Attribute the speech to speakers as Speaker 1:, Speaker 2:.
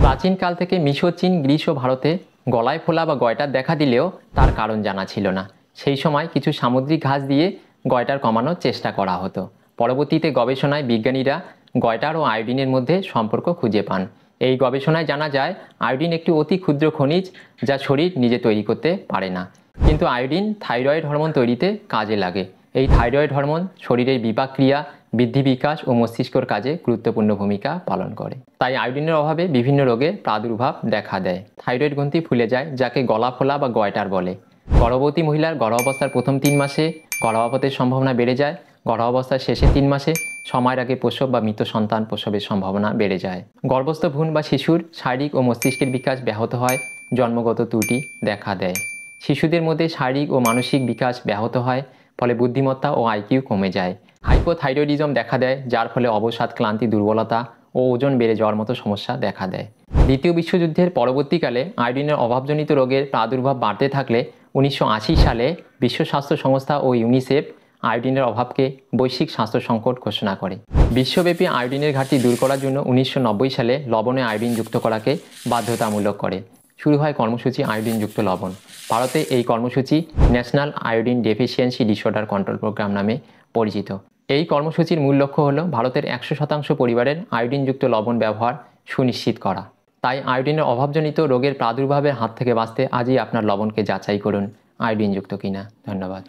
Speaker 1: প্রাচীনকাল থেকে মিশর, চীন, গ্রিস ও ভারতে গলায় ফোলা বা গয়টার দেখা দিলেও তার কারণ জানা ছিল না। সেই সময় কিছু সামুদ্রিক ঘাস দিয়ে গয়টার কমানোর চেষ্টা করা হতো। পরবর্তীতে গবেষণায় বিজ্ঞানীরা গয়টার ও আয়োডিনের মধ্যে সম্পর্ক খুঁজে পান। এই গবেষণায় জানা যায় আয়োডিন একটি অতি ক্ষুদ্র খনিজ যা শরীর নিজে তৈরি করতে পারে না, কিন্তু আয়োডিন থাইরয়েড হরমোন তৈরিতে কাজে লাগে। এই থাইরয়েড হরমোন শরীরের বিপাক ক্রিয়া, বৃদ্ধি, বিকাশ ও মস্তিষ্কর কাজে গুরুত্বপূর্ণ ভূমিকা পালন করে। তাই আয়োডিনের অভাবে বিভিন্ন রোগের প্রাদুর্ভাব দেখা দেয়। থাইরয়েড গ্রন্থি ফুলে যায়, যাকে গলা ফোলা বা গয়টার বলে। গর্ভবতী মহিলার গর্ভাবস্থার প্রথম 3 মাসে গর্ভপাতের সম্ভাবনা বেড়ে যায়। গর্ভাবস্থার শেষের 3 মাসে সময়ের আগে প্রসব বা মৃত সন্তান প্রসবের সম্ভাবনা বেড়ে যায়। গর্ভস্থ ভ্রূণ বা শিশুর শারীরিক ও মস্তিষ্কের বিকাশ ব্যাহত হয়, জন্মগত ত্রুটি দেখা দেয়। শিশুদের মধ্যে শারীরিক ও মানসিক বিকাশ ব্যাহত হয়, ফলে বুদ্ধিমত্তা ও আইকিউ কমে যায়। হাইপোথাইরয়েডিজম দেখা দেয়, যার ফলে অবসাদ, ক্লান্তি, দুর্বলতা ও ওজন বেড়ে যাওয়ার মতো সমস্যা দেখা দেয়। দ্বিতীয় বিশ্বযুদ্ধের পরবর্তীকালে আয়োডিনের অভাবজনিত রোগের প্রাদুর্ভাব বাড়তে থাকলে 1980 সালে বিশ্ব স্বাস্থ্য সংস্থা ও ইউনিসেফ আয়োডিনের অভাবকে বৈশ্বিক স্বাস্থ্য সংকট ঘোষণা করে। বিশ্বব্যাপী আয়োডিনের ঘাটতি দূর করার জন্য 1990 সালে লবণে আয়োডিন যুক্ত করাকে বাধ্যতামূলক করে। শুরু হয় কর্মসূচি আয়োডিনযুক্ত লবণ। ভারতে এই কর্মসূচি national iodine deficiency disorder control programme নামে পরিচিত। এই কর্মসূচির মূল লক্ষ্য হল ভারতের 100% পরিবারের আয়োডিনযুক্ত লবণ ব্যবহার সুনিশ্চিত করা। তাই আয়োডিনের অভাবজনিত রোগের প্রাদুর্ভাবের হাত থেকে বাঁচতে আজই আপনার লবণকে যাচাই করুন আয়োডিনযুক্ত কিনা। ধন্যবাদ।